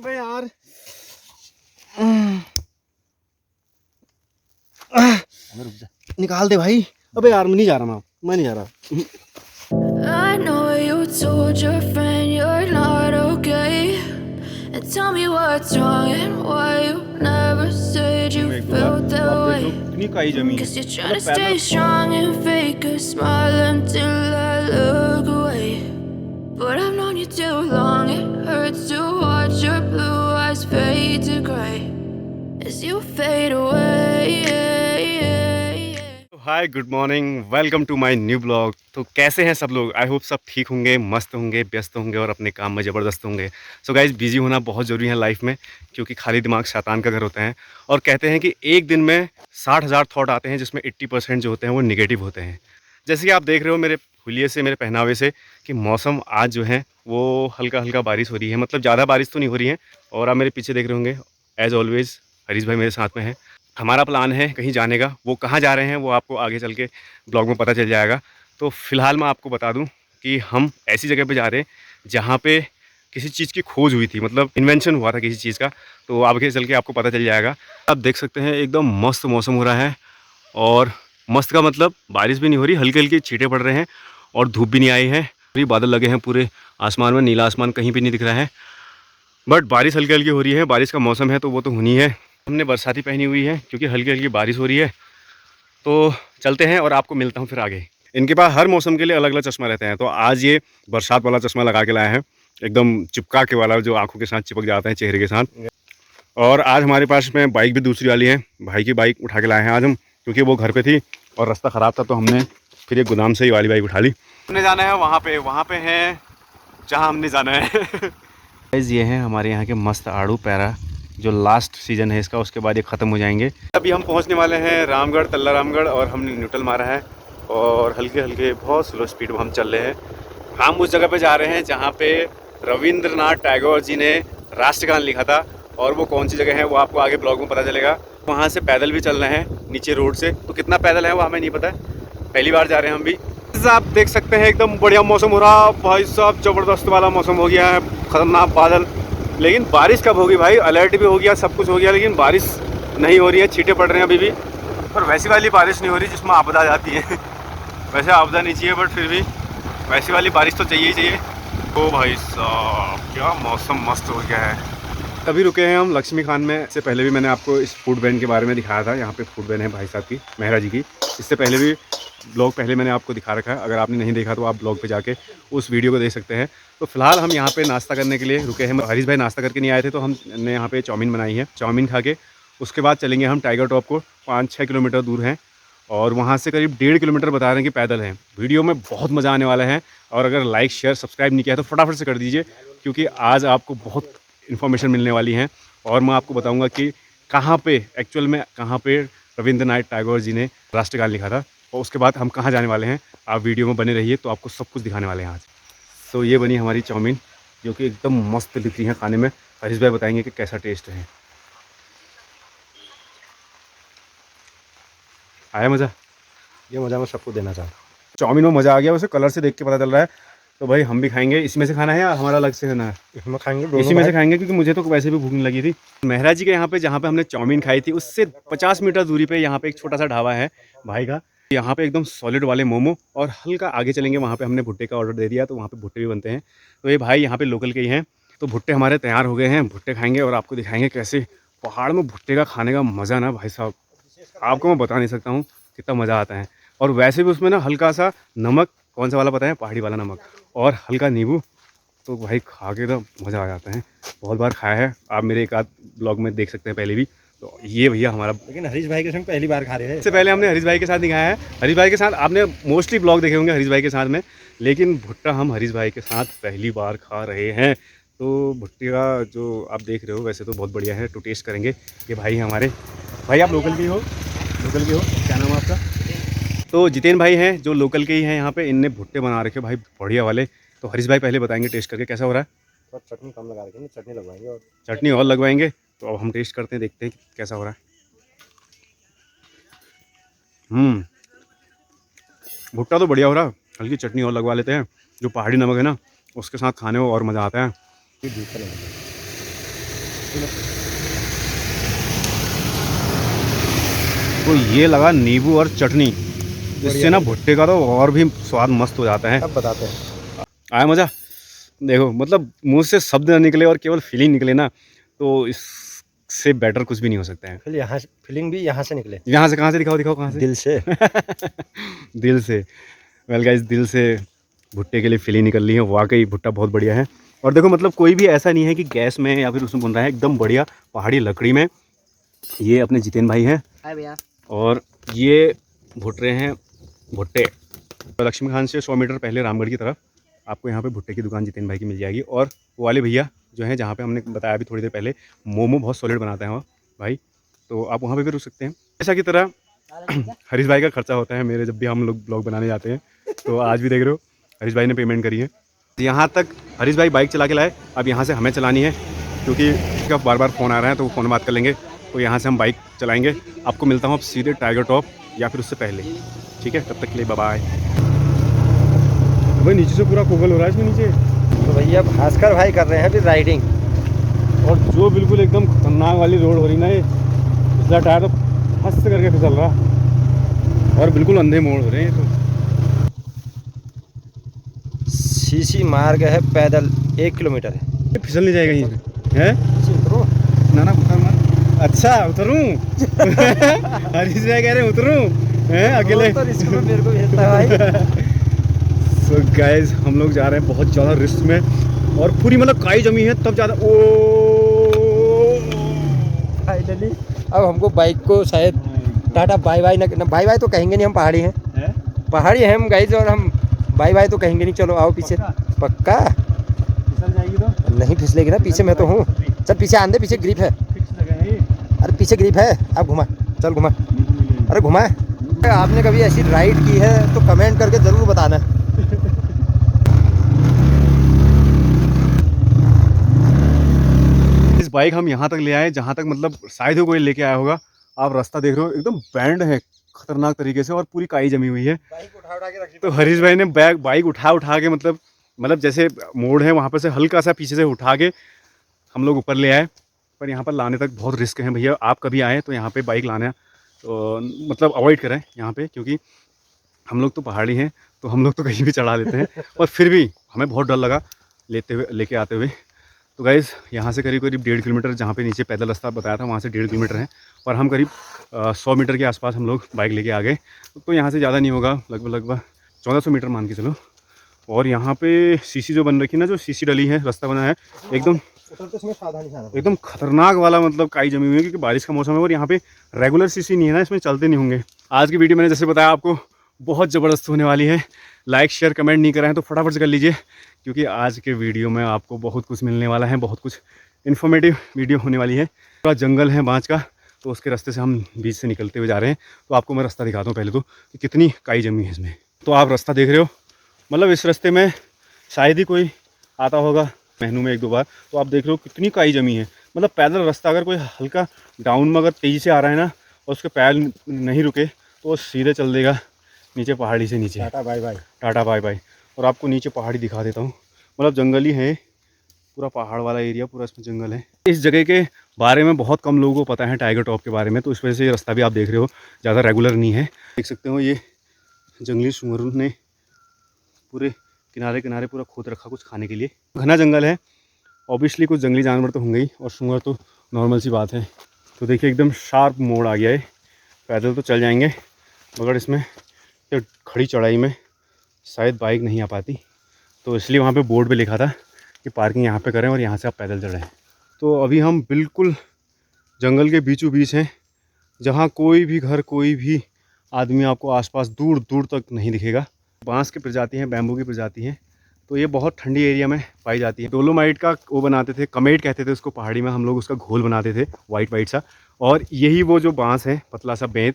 अबे यार रुक जा, निकाल दे भाई। अबे यार मैं नहीं जा रहा, मैं नहीं जा रहा। I know you told your friend you're not okay, and tell me what's wrong and why you never said you felt that way. कितनी काई जमी है। Guess you're trying to stay strong and fake a smile until I look away. But I've known you too long, it hurts to watch your blue eyes fade to gray as you fade away. Hi good morning, welcome to my new blog. तो कैसे हैं सब लोग? I hope सब ठीक होंगे, मस्त होंगे, व्यस्त होंगे और अपने काम में ज़बरदस्त होंगे। सो गाइज, बिजी होना बहुत ज़रूरी है लाइफ में, क्योंकि खाली दिमाग शैतान का घर होता है। और कहते हैं कि एक दिन में 60,000 थॉट आते हैं, जिसमें 80% जो होते हैं वो निगेटिव होते हैं। जैसे कि आप देख रहे हो मेरे हुलिये से, मेरे पहनावे से, कि मौसम आज जो है वो हल्का हल्का बारिश हो रही है। मतलब ज़्यादा बारिश तो नहीं हो रही है। और आप मेरे पीछे देख रहे होंगे, एज़ ऑलवेज़ हरीश भाई मेरे साथ में है। हमारा प्लान है कहीं जाने का। वो कहाँ जा रहे हैं वो आपको आगे चल के ब्लॉग में पता चल जाएगा। तो फ़िलहाल मैं आपको बता दूं कि हम ऐसी जगह पे जा रहे हैं जहाँ पे किसी चीज़ की खोज हुई थी, मतलब इन्वेंशन हुआ था किसी चीज़ का। तो आगे चल के आपको पता चल जाएगा। आप देख सकते हैं एकदम मस्त मौसम हो रहा है। और मस्त का मतलब बारिश भी नहीं हो रही, हल्के हल्के छींटे पड़ रहे हैं और धूप भी नहीं आई है। पूरी बादल लगे हैं पूरे आसमान में, नीला आसमान कहीं भी नहीं दिख रहा है। बट बारिश हल्की हल्की हो रही है, बारिश का मौसम है तो वो तो होनी है। हमने बरसाती पहनी हुई है क्योंकि हल्की हल्की बारिश हो रही है। तो चलते हैं और आपको मिलता हूँ फिर आगे। इनके पास हर मौसम के लिए अलग अलग चश्मा रहते हैं। तो आज ये बरसात वाला चश्मा लगा के लाए हैं, एकदम चिपका के वाला, जो आंखों के साथ चिपक जाता है चेहरे के साथ। और आज हमारे पास में बाइक भी दूसरी वाली है, भाई की बाइक उठा के लाए हैं आज हम, क्योंकि वो घर पे थी और रास्ता ख़राब था। तो हमने फिर ये गोदाम से ही वाली बाइक उठा ली। हमने जाना है वहाँ पे है जहाँ हमने जाना है। ये हैं हमारे यहाँ के मस्त आड़ू पैरा, जो लास्ट सीज़न है इसका, उसके बाद ये ख़त्म हो जाएंगे। अभी हम पहुँचने वाले हैं रामगढ़, तल्ला रामगढ़, और हमने न्यूट्रल मारा है और हल्के हल्के बहुत स्लो स्पीड में हम चल रहे हैं। हम उस जगह पे जा रहे हैं जहाँ पे रविंद्रनाथ टैगोर जी ने राष्ट्रगान लिखा था। और वो कौन सी जगह है वो आपको आगे ब्लॉग में पता चलेगा। वहाँ से पैदल भी चलना है नीचे रोड से। तो कितना पैदल है वो हमें नहीं पता, पहली बार जा रहे हैं हम भी। आप देख सकते हैं एकदम बढ़िया मौसम हो रहा भाई साहब, ज़बरदस्त वाला मौसम हो गया है, ख़तरनाक बादल। लेकिन बारिश कब होगी भाई? अलर्ट भी हो गया, सब कुछ हो गया, लेकिन बारिश नहीं हो रही है, छींटे पड़ रहे हैं अभी भी। पर वैसी वाली बारिश नहीं हो रही जिसमें आपदा जाती है। वैसे आपदा नहीं चाहिए, बट फिर भी वैसी वाली बारिश तो चाहिए ही चाहिए। ओ भाई साहब, क्या मौसम मस्त हो गया है। अभी रुके हैं हम लक्ष्मी खान में। इससे पहले भी मैंने आपको इस फूड वैन के बारे में दिखाया था। यहाँ पे फूड वैन है भाई साहब की, मेहरा जी की। इससे पहले भी ब्लॉग पहले मैंने आपको दिखा रखा है, अगर आपने नहीं देखा तो आप ब्लॉग पे जाके उस वीडियो को देख सकते हैं। तो फिलहाल हम यहाँ पे नाश्ता करने के लिए रुके हैं। हरीश भाई नाश्ता करके नहीं आए थे, तो हमने यहाँ पे चाउमीन बनाई है। चाउमीन खा के उसके बाद चलेंगे हम टाइगर टॉप को, 5-6 किलोमीटर दूर है। और वहाँ से करीब 1.5 किलोमीटर बता रहे हैं कि पैदल है। वीडियो में बहुत मज़ा आने वाला है। और अगर लाइक शेयर सब्सक्राइब नहीं किया तो फटाफट से कर दीजिए, क्योंकि आज आपको बहुत इन्फॉर्मेशन मिलने वाली है। और मैं आपको बताऊंगा कि कहाँ पे एक्चुअल में, कहाँ पे रविंद्रनाथ टैगोर जी ने राष्ट्रगान लिखा था। और उसके बाद हम कहाँ जाने वाले हैं, आप वीडियो में बने रहिए, तो आपको सब कुछ दिखाने वाले हैं आज। सो ये बनी हमारी चाउमीन, जो कि एकदम मस्त दिख रही है खाने में। हरीश भाई बताएंगे कि कैसा टेस्ट है। आया मज़ा? ये मज़ा मैं सबको देना चाहता हूँ। चाउमीन में मज़ा आ गया, वैसे कलर से देख के पता चल रहा है। तो भाई हम भी खाएंगे। इसमें से खाना है या हमारा अलग से खाना है? इसमें खाएंगे, इसी में से खाएंगे, क्योंकि मुझे तो वैसे भी भूख नहीं लगी थी। मेहरा जी के यहाँ पे, जहाँ पे हमने चाउमीन खाई थी, उससे 50 मीटर दूरी पे यहाँ पे एक छोटा सा ढाबा है भाई का। यहाँ पे एकदम सॉलिड वाले मोमो, और हल्का आगे चलेंगे वहाँ पे हमने भुट्टे का ऑर्डर दे दिया, तो वहाँ पे भुट्टे भी बनते हैं। तो ये भाई यहाँ पे लोकल के ही हैं। तो भुट्टे हमारे तैयार हो गए हैं, भुट्टे खाएंगे और आपको दिखाएंगे कैसे पहाड़ में भुट्टे का खाने का मज़ा ना भाई साहब, आपको मैं बता नहीं सकता हूँ कितना मज़ा आता है। और वैसे भी उसमें ना हल्का सा नमक, कौन सा वाला पता है? पहाड़ी वाला नमक, और हल्का नींबू। तो भाई खा के तो मज़ा आ जाता है। बहुत बार खाया है, आप मेरे एक आध ब्लॉग में देख सकते हैं पहले भी। तो ये भैया हमारा, लेकिन हरीश भाई के संग पहली बार खा रहे हैं। इससे पहले हमने हरीश भाई के साथ नहीं खाया है। हरीश भाई के साथ आपने मोस्टली ब्लॉग देखे होंगे हरीश भाई के साथ में, लेकिन भुट्टा हम हरीश भाई के साथ पहली बार खा रहे हैं। तो भुट्टे का जो आप देख रहे हो वैसे तो बहुत बढ़िया है, तो टेस्ट करेंगे। ये भाई हमारे, भाई आप लोकल के हो? लोकल के हो, क्या नाम है आपका? तो जितेन भाई हैं, जो लोकल के ही हैं यहाँ पे। इनने भुट्टे बना रखे भाई बढ़िया वाले। तो हरीश भाई पहले बताएंगे टेस्ट करके कैसा हो रहा है। और चटनी कम लगा रखेंगे, चटनी लगवाएंगे और चटनी और लगवाएंगे। तो अब हम टेस्ट करते हैं, देखते हैं कैसा हो रहा है। भुट्टा तो बढ़िया हो रहा है, हल्की चटनी और लगवा लेते हैं। जो पहाड़ी नमक है ना, उसके साथ खाने में और मज़ा आता है। ये दूसरा लगेगा। तो ये लगा नींबू और चटनी, इससे ना भुट्टे का तो और भी स्वाद मस्त हो जाता है। अब बताते हैं। आया मज़ा? देखो मतलब मुंह से शब्द ना निकले और केवल फीलिंग निकले ना, तो इससे बेटर कुछ भी नहीं हो सकता है। फिर यहाँ से फीलिंग भी यहाँ से निकले। यहाँ से कहाँ से? दिखाओ दिखाओ कहाँ से? दिल से। दिल से। वेल गाइस, दिल से भुट्टे के लिए फीलिंग निकल रही है। वाकई भुट्टा बहुत बढ़िया है। और देखो मतलब कोई भी ऐसा नहीं है कि गैस में या फिर उसमें बन रहा है, एकदम बढ़िया पहाड़ी लकड़ी में। ये अपने जितेन भाई हैं और ये भुट रहे हैं भुट्टे। तो लक्ष्मी खान से 100 मीटर पहले रामगढ़ की तरफ आपको यहाँ पे भुट्टे की दुकान जितेन भाई की मिल जाएगी। और वो वाले भैया जो हैं, जहाँ पे हमने बताया अभी थोड़ी देर पहले, मोमो बहुत सॉलिड बनाते हैं वो भाई, तो आप वहाँ पे भी रुक सकते हैं। ऐसा की तरह हरीश भाई का खर्चा होता है मेरे, जब भी हम लोग ब्लॉग बनाने जाते हैं। तो आज भी देख रहे हो हरीश भाई ने पेमेंट करी है। यहाँ तक हरीश भाई बाइक चला के लाए, अब यहाँ से हमें चलानी है क्योंकि उसका बार बार फ़ोन आ रहा है, तो वो फ़ोन में बात कर लेंगे। तो यहाँ से हम बाइक चलाएंगे। आपको मिलता हूँ अब सीधे टाइगर टॉप या फिर उससे पहले, ठीक है? तब तक के लिए बाय बाय। भाई नीचे से पूरा कोगल हो रहा है इसमें नीचे। तो भैया भास्कर भाई कर रहे हैं फिर राइडिंग। और जो बिल्कुल एकदम खतरनाक वाली रोड हो रही ना, ये पिछला टायर तो फंस करके फिसल रहा और बिल्कुल अंधे मोड़ हो रहे हैं। तो सीसी मार्ग है, पैदल 1 किलोमीटर है। फिसल नहीं जाएगा यहीं है? उतरो ना ना उतर मत। अच्छा उतरूं? हरीश भाई कह रहे हैं उतरूं हैं अकेले? तो रिस्क में मेरे को भेजता है भाई। सो गाइस, हम लोग जा रहे हैं बहुत ज़्यादा रिस्क में, और पूरी मतलब काई जमी है तब ज़्यादा। ओ फाइनली अब हमको बाइक को शायद टाटा बाय बाय ना, बाय बाय तो कहेंगे नहीं, हम पहाड़ी हैं, पहाड़ी हैं हम गाइस, और हम बाय बाय तो कहेंगे नहीं। चलो आओ पीछे। पक्का फिसल जाएगी तो? नहीं फिसलेगी ना, पीछे मैं तो हूँ। चल पीछे आंदे, पीछे ग्रिप है। फिक्स जगह है ये। अरे पीछे ग्रिप है, आप घुमा, चल घुमा। अरे घुमा। आपने कभी ऐसी राइड की है तो कमेंट करके ज़रूर बताना। इस बाइक हम यहाँ तक ले आए जहाँ तक मतलब शायद ही कोई लेके आया होगा। आप रास्ता देख रहे हो, एकदम बैंड है खतरनाक तरीके से और पूरी काई जमी हुई है। बाइक उठा के रखी। तो हरीश भाई ने बाइक उठा के मतलब जैसे मोड़ है वहाँ पर से हल्का सा पीछे से उठा के हम लोग ऊपर ले आए। पर यहाँ पर लाने तक बहुत रिस्क है भैया। आप कभी आए तो यहाँ पे बाइक लाना तो मतलब अवॉइड करें यहाँ पे, क्योंकि हम लोग तो पहाड़ी हैं, तो हम लोग तो कहीं भी चढ़ा लेते हैं। और फिर भी हमें बहुत डर लगा लेके आते हुए। तो गाइज़ यहाँ से करीब 1.5 किलोमीटर, जहाँ पे नीचे पैदल रास्ता बताया था, वहाँ से 1.5 किलोमीटर है। और हम करीब 100 मीटर के आसपास हम लोग बाइक लेके आ गए। तो यहाँ से ज़्यादा नहीं होगा, लगभग 1400 मीटर मान के चलो। और यहाँ पे सीसी जो बन रखी है ना, जो सीसी डली है, रास्ता बना है एकदम खतरनाक वाला, मतलब काई जमी हुई है क्योंकि बारिश का मौसम है। और यहाँ पे रेगुलर सीसी नहीं है ना, इसमें चलते नहीं होंगे। आज की वीडियो मैंने जैसे बताया आपको बहुत ज़बरदस्त होने वाली है। लाइक शेयर कमेंट नहीं करा है तो फटाफट से कर लीजिए, क्योंकि आज के वीडियो में आपको बहुत कुछ मिलने वाला है, बहुत कुछ इन्फॉर्मेटिव वीडियो होने वाली है। पूरा जंगल है बाँच का, तो उसके रास्ते से हम बीच से निकलते हुए जा रहे हैं। तो आपको मैं रास्ता दिखाता हूँ पहले तो कि कितनी काई जमी है इसमें। तो आप रास्ता देख रहे हो, मतलब इस रास्ते में शायद ही कोई आता होगा महीनों में 1-2 बार। तो आप देख रहे हो कितनी काई जमी है। मतलब पैदल रास्ता अगर कोई हल्का डाउन में अगर तेज़ी से आ रहा है ना, और उसके पैर नहीं रुके तो वो सीधे चल देगा नीचे पहाड़ी से नीचे। Tata bye bye, tata bye bye. और आपको नीचे पहाड़ी दिखा देता हूँ, मतलब जंगल ही है, पूरा पहाड़ वाला एरिया, पूरा इसमें जंगल है। इस जगह के बारे में बहुत कम लोगों को पता है, टाइगर टॉप के बारे में। तो इस वजह से ये रास्ता भी आप देख रहे हो ज़्यादा रेगुलर नहीं है। देख सकते हो ये जंगली सुअरों ने पूरे किनारे किनारे पूरा खोद रखा कुछ खाने के लिए। घना जंगल है, ऑब्वियसली कुछ जंगली जानवर तो होंगे ही, और सुअर तो नॉर्मल सी बात है। तो देखिए एकदम शार्प मोड़ आ गया है। पैदल तो चल जाएंगे, मगर इसमें खड़ी चढ़ाई में शायद बाइक नहीं आ पाती। तो इसलिए वहाँ पे बोर्ड पे लिखा था कि पार्किंग यहाँ पे करें और यहाँ से आप पैदल चढ़ें। तो अभी हम बिल्कुल जंगल के बीचों बीच हैं, जहाँ कोई भी घर, कोई भी आदमी आपको आसपास दूर दूर तक नहीं दिखेगा। बांस की प्रजाति हैं, बैम्बू की प्रजाति हैं। तो ये बहुत ठंडी एरिया में पाई जाती है। डोलोमाइट का वो बनाते थे, कमेट कहते थे उसको पहाड़ी में, हम लोग उसका घोल बनाते थे वाइट सा। और यही वो जो बांस है, पतला सा बेंत,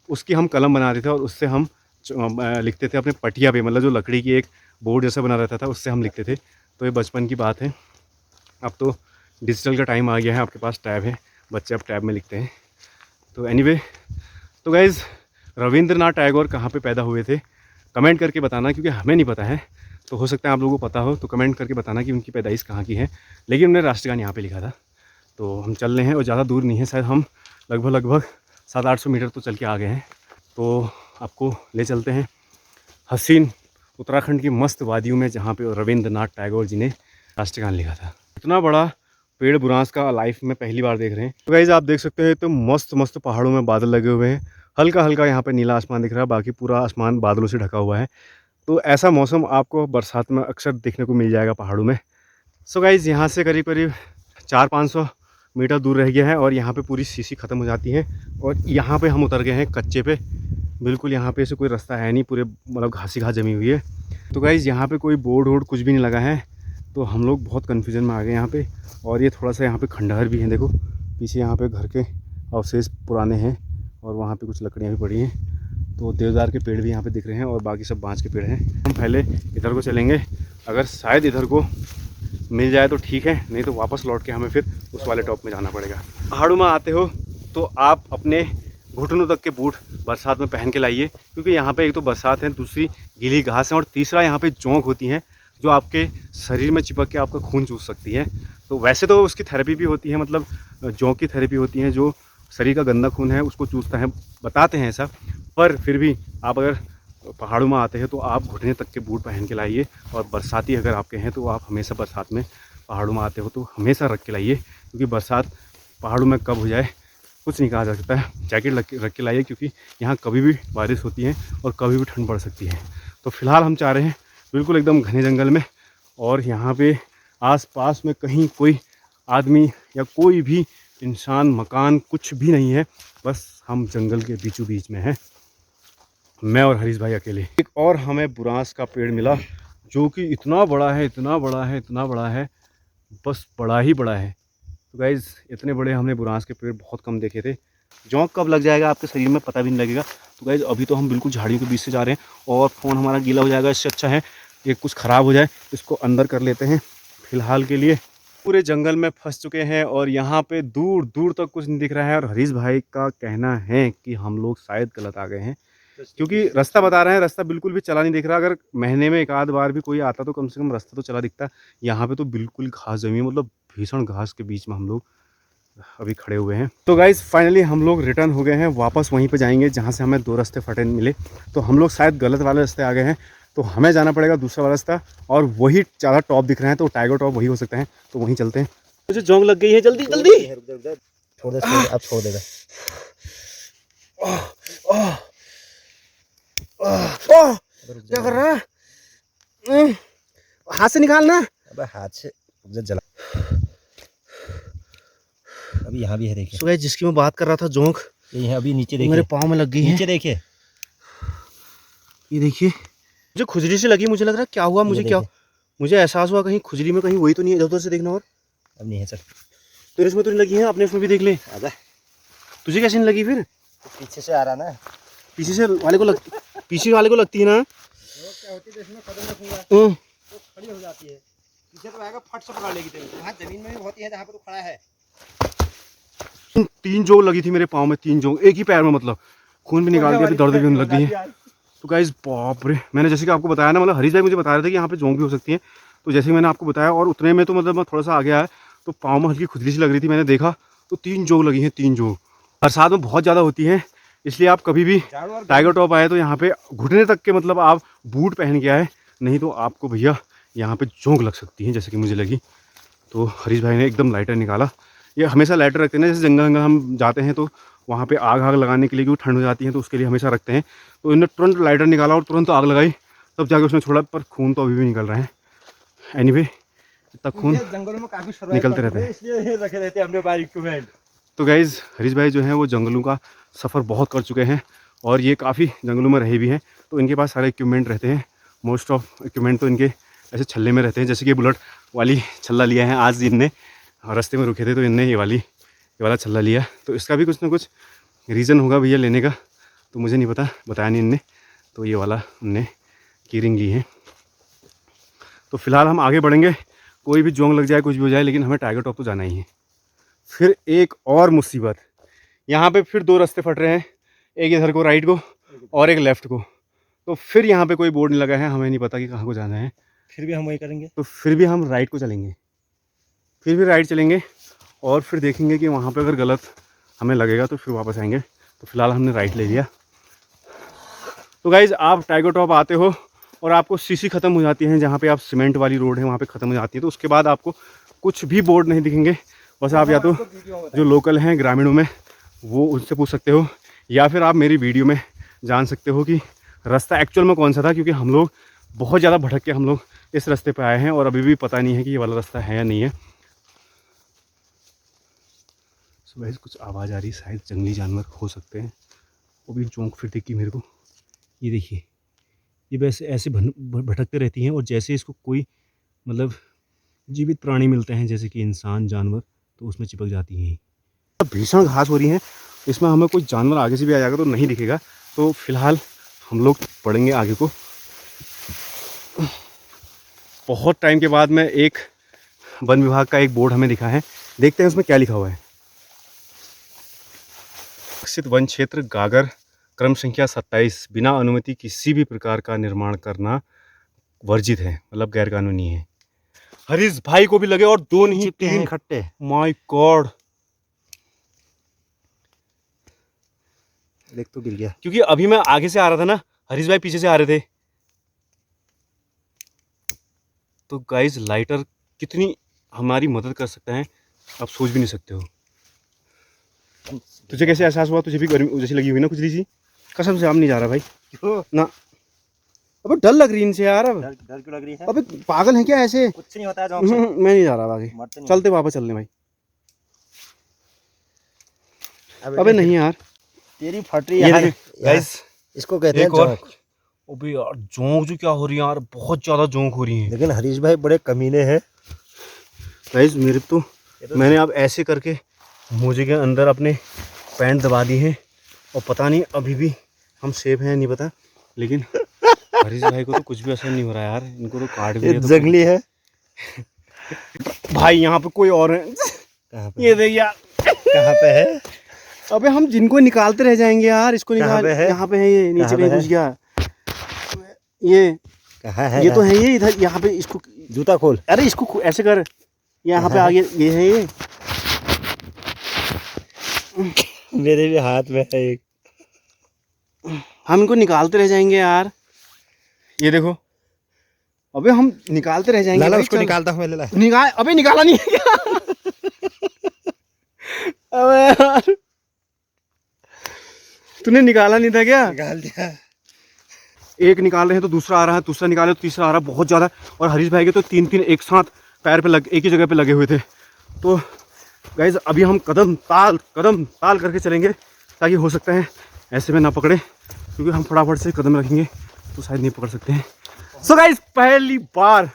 उसकी हम कलम बनाते थे और उससे हम लिखते थे अपने पटिया पे, मतलब जो लकड़ी की एक बोर्ड जैसा बना रहता था, उससे हम लिखते थे। तो ये बचपन की बात है। अब तो डिजिटल का टाइम आ गया है, आपके पास टैब है, बच्चे अब टैब में लिखते हैं। तो एनीवे, तो गाइज़ रविंद्रनाथ टैगोर कहाँ पे पैदा हुए थे कमेंट करके बताना, क्योंकि हमें नहीं पता है। तो हो सकता है आप लोगों को पता हो, तो कमेंट करके बताना कि उनकी पैदाइश कहाँ की है। लेकिन उन्होंने राष्ट्रगान यहाँ पे लिखा था। तो हम चल रहे हैं और ज़्यादा दूर नहीं है, शायद हम लगभग 700-800 मीटर तो चल के आ गए हैं। तो आपको ले चलते हैं हसीन उत्तराखंड की मस्त वादियों में, जहाँ पे रविंद्रनाथ टैगोर जी ने राष्ट्रगान लिखा था। इतना बड़ा पेड़ बुरांस का लाइफ में पहली बार देख रहे हैं। तो गाइस आप देख सकते हैं तो मस्त मस्त पहाड़ों में बादल लगे हुए हैं, हल्का हल्का यहाँ पे नीला आसमान दिख रहा है, बाकी पूरा आसमान बादलों से ढका हुआ है। तो ऐसा मौसम आपको बरसात में अक्सर देखने को मिल जाएगा पहाड़ों में। सो गाइस यहाँ से करीब करीब 400-500 मीटर दूर रह गया है और यहाँ पे पूरी सीसी ख़त्म हो जाती है और यहाँ पे हम उतर गए हैं कच्चे पे। बिल्कुल यहाँ पे से कोई रास्ता है नहीं, पूरे मतलब घास ही घास जमी हुई है। तो गाइस यहाँ पे कोई बोर्ड वोर्ड कुछ भी नहीं लगा है, तो हम लोग बहुत कन्फ्यूजन में आ गए यहाँ पे। और ये थोड़ा सा यहाँ पे खंडहर भी है, देखो पीछे यहाँ पे घर के अवशेष पुराने हैं और वहाँ पे कुछ लकड़ियाँ भी पड़ी हैं। तो देवदार के पेड़ भी यहाँ पे दिख रहे हैं और बाकी सब बाँस के पेड़ हैं। हम पहले इधर को चलेंगे, अगर शायद इधर को मिल जाए तो ठीक है, नहीं तो वापस लौट के हमें फिर उस वाले टॉप में जाना पड़ेगा। पहाड़ों में आते हो तो आप अपने घुटनों तक के बूट बरसात में पहन के लाइए, क्योंकि यहाँ पे एक तो बरसात है, दूसरी गीली घास है और तीसरा यहाँ पे जोंक होती हैं जो आपके शरीर में चिपक के आपका खून चूस सकती है। तो वैसे तो उसकी थेरेपी भी होती है, मतलब जोंक की थेरेपी होती है जो शरीर का गंदा खून है उसको चूसता है, बताते हैं ऐसा। पर फिर भी आप अगर पहाड़ों में आते हैं तो आप घुटने तक के बूट पहन के लाइए। और बरसाती अगर आपके हैं तो आप हमेशा बरसात में पहाड़ों में आते हो तो हमेशा रख के लाइए, क्योंकि बरसात पहाड़ों में कब हो जाए कुछ नहीं कहा जा सकता है। जैकेट रख के लाइए, क्योंकि यहाँ कभी भी बारिश होती है और कभी भी ठंड पड़ सकती है। तो फिलहाल हम चाह रहे हैं बिल्कुल एकदम घने जंगल में, और यहाँ पे आसपास में कहीं कोई आदमी या कोई भी इंसान मकान कुछ भी नहीं है, बस हम जंगल के बीचों बीच में हैं, मैं और हरीश भाई अकेले। एक और हमें बुरांस का पेड़ मिला जो कि इतना बड़ा है, इतना बड़ा है, इतना बड़ा है, बस बड़ा ही बड़ा है। तो गाइज़ इतने बड़े हमने बुरांस के पेड़ बहुत कम देखे थे। जोंक कब लग जाएगा आपके शरीर में पता भी नहीं लगेगा। तो गाइज़ अभी तो हम बिल्कुल झाड़ियों के बीच से जा रहे हैं और फ़ोन हमारा गीला हो जाएगा, इससे अच्छा है ये कुछ ख़राब हो जाए, इसको अंदर कर लेते हैं फ़िलहाल के लिए। पूरे जंगल में फंस चुके हैं और यहाँ पे दूर दूर तक कुछ नहीं दिख रहा है। और हरीश भाई का कहना है कि हम लोग शायद गलत आ गए हैं, क्योंकि रास्ता बता रहे हैं, रास्ता बिल्कुल भी चला नहीं दिख रहा। अगर महीने में एक आध बार भी कोई आता तो कम से कम रास्ता तो चला दिखता। यहाँ पे तो बिल्कुल घास जमी है, मतलब भीषण घास के बीच में हम लोग अभी खड़े हुए हैं। तो गाइज फाइनली हम लोग रिटर्न हो गए हैं, वापस वहीं पे जाएंगे जहाँ से हमें दो रास्ते फटे मिले। तो हम लोग शायद गलत वाले रास्ते आ गए हैं, तो हमें जाना पड़ेगा दूसरा वाला रास्ता, और वही ज़्यादा टॉप दिख रहे हैं, तो टाइगर टॉप वही हो सकता है, तो वहीं चलते हैं। मुझे जोंक लग गई है, जल्दी जल्दी छोड़ दे, अब छोड़ देगा। क्या कर रहा है? हाथ से निकालना। अब हाथ से जला, अभी यहाँ भी है, देखिए। तो जिसकी मैं बात कर रहा था जोंक, ये अभी नीचे देखिए, मेरे पाँव में लग गई है। नीचे देखिए, ये देखिए, मुझे खुजली से लगी, मुझे लग रहा क्या हुआ, मुझे एहसास हुआ कहीं खुजली में कहीं वही तो नहीं है, इधर से देखना। और अब नहीं है, चल तेरे इसमें तो नहीं लगी है, अपने इसमें भी देख ले। आजा, तुझे कैसे नहीं लगी? फिर तो पीछे से आ रहा ना, पीछे वाले को लगती है ना। क्या होती है इसमें कदम रखूंगा तो खड़ी हो जाती है, पीछे तो आएगा फट से पकड़ लेगी तेरे। वहाँ जमीन में भी होती है जहाँ पे तो खड़ा है। 3 जोंक लगी थी मेरे पाँव में, 3 जोंक एक ही पैर में, मतलब खून भी निकाल दिया, अभी दर्द भी होने लग गई है। तो गाइस बाप रे, मैंने जैसे कि आपको बताया ना, मतलब हरीश भाई मुझे बता रहे थे कि यहाँ पे जोंक भी हो सकती है। तो जैसे मैंने आपको बताया और उतने में तो मतलब मैं थोड़ा सा आगे आया तो पाँव में हल्की खुजली सी लग रही थी, मैंने देखा तो 3 जोंक लगी हैं, 3 जोंक। बरसात में बहुत ज़्यादा होती है, इसलिए आप कभी भी टाइगर टॉप आए तो यहाँ पे घुटने तक के मतलब आप बूट पहन के आए, नहीं तो आपको भैया यहाँ पे जोंक लग सकती है, जैसे कि मुझे लगी। तो हरीश भाई ने एकदम लाइटर निकाला, ये हमेशा लाइटर रखते हैं ना, जैसे जंगल हम जाते हैं तो वहाँ पे आग लगाने के लिए, क्योंकि ठंड हो जाती है तो उसके लिए हमेशा रखते हैं। तो इन्होंने तुरंत लाइटर निकाला और तुरंत आग लगाई, तब जाके उसने छोड़ा, पर खून तो अभी भी निकल रहा है। एनीवे इतना खून जंगलों में काफी निकलते रहते हैं, इसलिए रखे रहते हैं हमने बाइक इक्विपमेंट। तो गाइज़ हरीश भाई जो हैं वो जंगलों का सफ़र बहुत कर चुके हैं और ये काफ़ी जंगलों में रहे भी हैं, तो इनके पास सारे इक्विपमेंट रहते हैं। मोस्ट ऑफ इक्विपमेंट तो इनके ऐसे छल्ले में रहते हैं, जैसे कि बुलेट वाली छल्ला लिया है आज इनने, रास्ते में रुके थे तो इनने ये वाला छल्ला लिया। तो इसका भी कुछ ना कुछ रीज़न होगा भैया लेने का, तो मुझे नहीं पता, बताया नहीं इनने। तो ये वाला हमने की रिंग ली है। तो फिलहाल हम आगे बढ़ेंगे, कोई भी जोंक लग जाए कुछ भी हो जाए, लेकिन हमें टाइगर टॉप तो जाना ही है। फिर एक और मुसीबत, यहाँ पे फिर 2 रास्ते फट रहे हैं, एक इधर को राइट को और एक लेफ़्ट को। तो फिर यहाँ पे कोई बोर्ड नहीं लगा है, हमें नहीं पता कि कहाँ को जाना है। फिर भी हम वही करेंगे, तो फिर भी हम राइट को चलेंगे, फिर भी राइट चलेंगे और फिर देखेंगे कि वहाँ पे अगर गलत हमें लगेगा तो फिर वापस आएंगे। तो फिलहाल हमने राइट ले लिया। तो गाइज़ आप टाइगर टॉप आते हो और आपको सीसी ख़त्म हो जाती है, जहाँ पे आप सीमेंट वाली रोड है वहाँ पे ख़त्म हो जाती है। तो उसके बाद आपको कुछ भी बोर्ड नहीं दिखेंगे। बस आप या तो जो लोकल हैं ग्रामीणों में वो उनसे पूछ सकते हो, या फिर आप मेरी वीडियो में जान सकते हो कि रास्ता एक्चुअल में कौन सा था, क्योंकि हम लोग बहुत ज़्यादा भटक के हम लोग इस रास्ते पे आए हैं और अभी भी पता नहीं है कि ये वाला रास्ता है या नहीं है। सो गाइस कुछ आवाज़ आ रही है, शायद जंगली जानवर हो सकते हैं। वो भी चौंक फिर दिखी मेरे को। ये देखिए, ये वैसे ऐसे भटकते रहती हैं और जैसे इसको कोई मतलब जीवित प्राणी मिलते हैं जैसे कि इंसान जानवर, तो उसमें चिपक जाती हैं। भीषण घास हो रही है, इसमें हमें कोई जानवर आगे से भी आ जाएगा तो नहीं दिखेगा। तो फिलहाल हम लोग पढ़ेंगे आगे को। बहुत टाइम के बाद में एक वन विभाग का एक बोर्ड हमें दिखा है, देखते हैं उसमें क्या लिखा हुआ है। विकसित वन क्षेत्र गागर क्रम संख्या 27 बिना अनुमति किसी भी प्रकार का निर्माण करना वर्जित है, मतलब गैर कानूनी है। हरीश भाई को भी लगे और दो नहीं तीन खट्टे। माय गॉड, देख तो गिर गया, क्योंकि अभी मैं आगे से आ रहा था ना, हरीश भाई पीछे से आ रहे थे। तो गाइस लाइटर कितनी हमारी मदद कर सकता है आप सोच भी नहीं सकते हो। तुझे कैसे एहसास हुआ? तुझे भी गर्मी जैसी लगी हुई ना कुछ सी? कसम से हम नहीं जा रहा भाई। क्यों? ना अबे डर लग रही इनसे यार। अब डर क्यों लग रही है? अबे पागल है क्या ऐसे? कुछ नहीं होता है। मैं नहीं जा रहा आगे, चलते वापस चलने भाई। अबे नहीं यार, तेरी फट रही है गाइस, इसको कहते हैं जोंक। अबे यार जोंक जो क्या हो रही है यार, बहुत ज़्यादा जोंक हो रही है। लेकिन हरीश भाई बड़े कमीने हैं गाइस। मेरे तो मैंने अब ऐसे करके मोजे के अंदर अपने पैंट दबा दी है और पता नहीं अभी भी हम सेफ हैं नहीं पता, लेकिन हरीश भाई को तो कुछ भी असर नहीं हो रहा यार। इनको तो काट भी तो जंगली है भाई। यहाँ पे कोई और है। कहाँ पे? ये देख यार, कहाँ पे है? अबे हम जिनको निकालते रह जाएंगे यार। इसको निकाल, यहाँ पे है ये, नीचे पे घुस गया ये। कहाँ है? ये तो है ये इधर, यहाँ पे। इसको जूता खोल। अरे इसको ऐसे कर, यहाँ पे आगे ये है ये। मेरे भी हाथ में है एक। हम इनको निकालते रह जाएंगे यार। ये देखो, अबे हम निकालते रह जाएंगे। लाला उसको निकालता हूँ मैं। निकाल, अबे निकाला नहीं है क्या? अबे यार तूने निकाला नहीं था क्या? निकाल दिया। एक निकाल रहे हैं तो दूसरा आ रहा है, दूसरा निकाले तो तीसरा आ रहा है, बहुत ज़्यादा। और हरीश भाई के तो तीन तीन एक साथ पैर पे एक ही जगह पे लगे हुए थे। तो गाइज अभी हम कदम ताल करके चलेंगे, ताकि हो सकता है ऐसे में ना पकड़े, क्योंकि हम फटाफट से कदम रखेंगे तो शायद नहीं पकड़ सकते हैं। सो गाइज पहली बार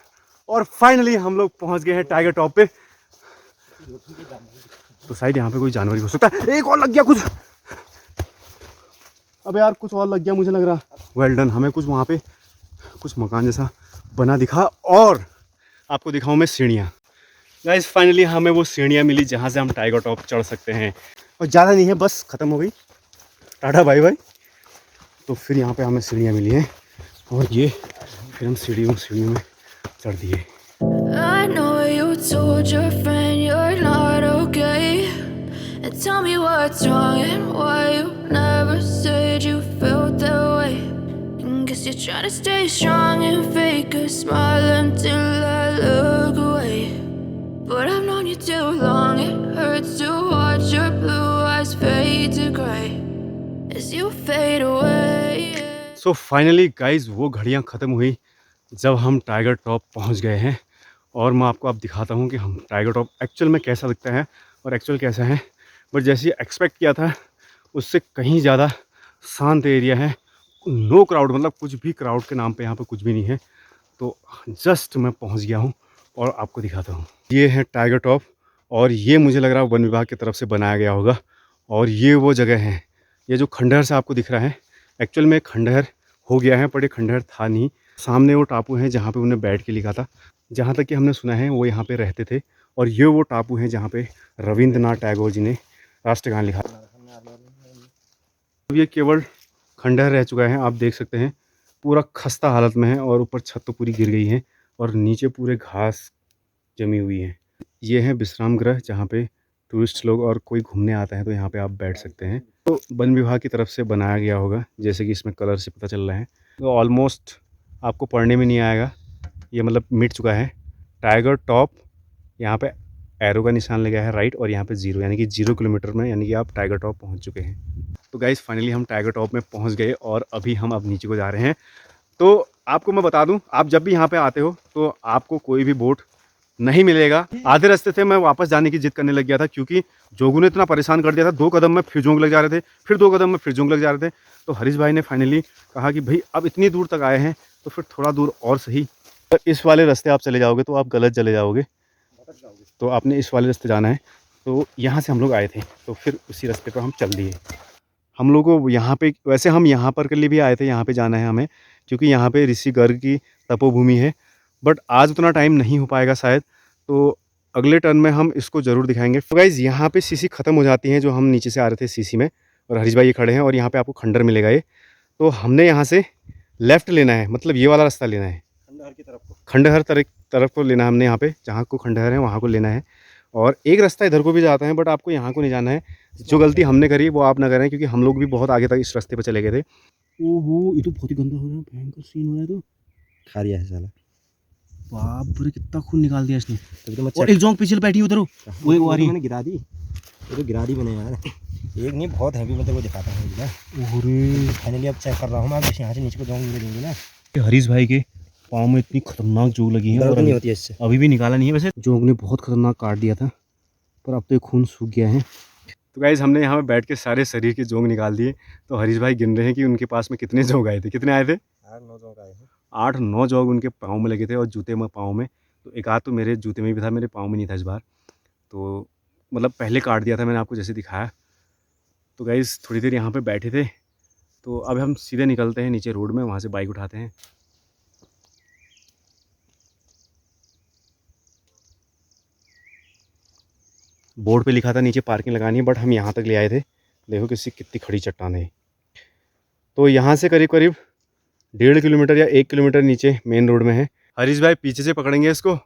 और फाइनली हम लोग पहुंच गए हैं टाइगर टॉप पे। तो शायद यहाँ पे कोई जानवर ही हो सकता है। एक और लग गया कुछ। अबे यार कुछ और लग गया मुझे लग रहा। Well done. हमें कुछ वहाँ पे कुछ मकान जैसा बना दिखा, और आपको दिखाऊं मैं सीढ़ियाँ। गाइस फाइनली हमें वो सीढ़ियाँ मिली जहाँ से हम टाइगर टॉप चढ़ सकते हैं, और ज़्यादा नहीं है, बस ख़त्म हो गई, टाटा बाय बाय। तो फिर यहाँ पे हमें सीढ़ियाँ मिली हैं, और ये फिर हम सीढ़ियों में चढ़ दिए। I know you told your friend you're not okay, and tell me what's wrong and why you never said you felt that way. And guess you're trying to stay strong and fake a smile until I look away. But I've known you too long, it hurts to watch your blue eyes fade to gray as you fade away. So finally guys वो घड़ियाँ ख़त्म हुई जब हम tiger top पहुँच गए हैं, और मैं आपको अब दिखाता हूँ कि हम टाइगर टॉप एक्चुअल में कैसा दिखता है और एक्चुअल कैसा है। बट जैसे एक्सपेक्ट किया था उससे कहीं ज़्यादा शांत एरिया है, नो क्राउड, मतलब कुछ भी क्राउड के नाम पे यहाँ पे कुछ भी नहीं है। तो जस्ट मैं पहुँच गया हूँ और आपको दिखाता हूँ। ये है टाइगर टॉप, और ये मुझे लग रहा है वन विभाग की तरफ से बनाया गया होगा। और ये वो जगह है, ये जो खंडहर से आपको दिख रहा है, एक्चुअल में खंडहर हो गया है, पर ये खंडहर था नहीं। सामने वो टापू है जहाँ पे उन्हें बैठ के लिखा था, जहाँ तक कि हमने सुना है वो यहाँ पे रहते थे। और ये वो टापू है जहाँ पे रविंद्रनाथ टैगोर जी ने राष्ट्रगान लिखा। अब ये केवल खंडहर रह चुका है, आप देख सकते हैं पूरा खस्ता हालत में है, और ऊपर छत तो पूरी गिर गई है, और नीचे पूरे घास जमी हुई है। ये है विश्राम गृह जहाँ पे टूरिस्ट लोग और कोई घूमने आता है तो यहाँ पे आप बैठ सकते हैं। तो वन विभाग की तरफ से बनाया गया होगा, जैसे कि इसमें कलर से पता चल रहा है। तो ऑलमोस्ट आपको पढ़ने में नहीं आएगा, ये मतलब मिट चुका है। टाइगर टॉप, यहाँ पे एरो का निशान लगा है राइट, और यहाँ पे 0 यानी कि 0 किलोमीटर में यानी कि आप टाइगर टॉप पहुँच चुके हैं। तो गाइज़ फाइनली हम टाइगर टॉप में पहुँच गए और अभी हम अब नीचे को जा रहे हैं। तो आपको मैं बता दूं, आप जब भी यहाँ पे आते हो तो आपको कोई भी बोट नहीं मिलेगा। आधे रास्ते से मैं वापस जाने की जिद करने लग गया था, क्योंकि जोगू ने इतना परेशान कर दिया था। 2 कदम में फिर जोंग लग जा रहे थे, फिर 2 कदम में फिर जोंग लग जा रहे थे। तो हरीश भाई ने फाइनली कहा कि भाई अब इतनी दूर तक आए हैं तो फिर थोड़ा दूर और सही। तो इस वाले रास्ते आप चले जाओगे तो आप गलत चले जाओगे, तो आपने इस वाले रास्ते जाना है। तो यहाँ से हम लोग आए थे तो फिर उसी रास्ते पर हम चल दिए। हम लोग को यहाँ पे, वैसे हम यहाँ पर के लिए भी आए थे, यहाँ पे जाना है हमें, क्योंकि यहाँ पे ऋषि गर्ग की तपोभूमि है। बट आज उतना टाइम नहीं हो पाएगा शायद, तो अगले टर्न में हम इसको ज़रूर दिखाएंगे। तो गाइज़ यहाँ पे सीसी ख़त्म हो जाती है, जो हम नीचे से आ रहे थे सीसी में, और हरीश भाई ये खड़े हैं और यहाँ पे आपको खंडर मिलेगा। ये तो हमने यहाँ से लेफ़्ट लेना है, मतलब ये वाला रास्ता लेना है, खंडहर की तरफ को, खंडहर तरफ को लेना है हमने। यहाँ पे जहाँ को खंडहर है वहाँ को लेना है, और एक रास्ता इधर को भी जाता है, बट आपको यहाँ को नहीं जाना है। जो गलती हमने करी वो आप ना करें, क्योंकि हम लोग भी बहुत आगे तक इस रास्ते पर चले गए थे। ओहो, ये तो बहुत ही गंदा हो रहा है, भयंकर सीन हो रहा है। तो खा रिया है साला, बाप रे कितना खून निकाल दिया इसने। तभी तो मैं और एक जोंग पीछे बैठी उधर, वो आ रही है। मैंने गिरा दी, ये तो गिरा दी मैंने यार। एक नहीं, बहुत हैवी, मतलब वो दिखाता हूँ ना। अरे फाइनली अब चेक कर रहा हूँ मैं, अब यहाँ से नीचे को जोंग मिल देंगे ना। हरीश भाई के पाँव में इतनी खतरनाक जोग लगी है, और नहीं होती है इससे। अभी भी निकाला नहीं है। वैसे जोग ने बहुत खतरनाक काट दिया था, पर अब तो ये खून सूख गया है। तो गाइज़ हमने यहाँ पे बैठ के सारे शरीर के जोंग निकाल दिए। तो हरीश भाई गिन रहे हैं कि उनके पास में कितने जोग आए थे। कितने आए थे? 8-9 जोंग आए हैं। 8-9 जोग उनके पाँव में लगे थे, और जूते में पाँव में। तो एक आध तो मेरे जूते में भी था, मेरे पाँव में नहीं था इस बार। तो मतलब पहले काट दिया था मैंने आपको जैसे दिखाया। तो गाइज़ थोड़ी देर यहाँ पे बैठे थे, तो अब हम सीधे निकलते हैं नीचे रोड में, वहाँ से बाइक उठाते हैं। बोर्ड पे लिखा था नीचे पार्किंग लगानी है, बट हम यहाँ तक ले आए थे। देखो कितनी खड़ी चट्टान है। तो यहाँ से करीब करीब 1.5 किलोमीटर या 1 किलोमीटर नीचे मेन रोड में है। हरीश भाई पीछे से पकड़ेंगे इसको,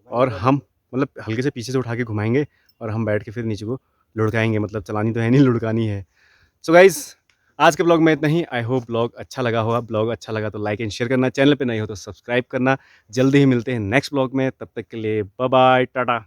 और हम मतलब हल्के से पीछे से उठा के घुमाएंगे, और हम बैठ के फिर नीचे को लुढ़काएंगे। मतलब चलानी तो है नहीं, लुढ़कानी है। सो गाइज़ आज के ब्लॉग में इतना ही। आई होप ब्लॉग अच्छा लगा होगा। ब्लॉग अच्छा लगा तो लाइक एंड शेयर करना, चैनल पे नहीं हो तो सब्सक्राइब करना। जल्दी ही मिलते हैं नेक्स्ट ब्लॉग में, तब तक के लिए बाय बाय, टाटा।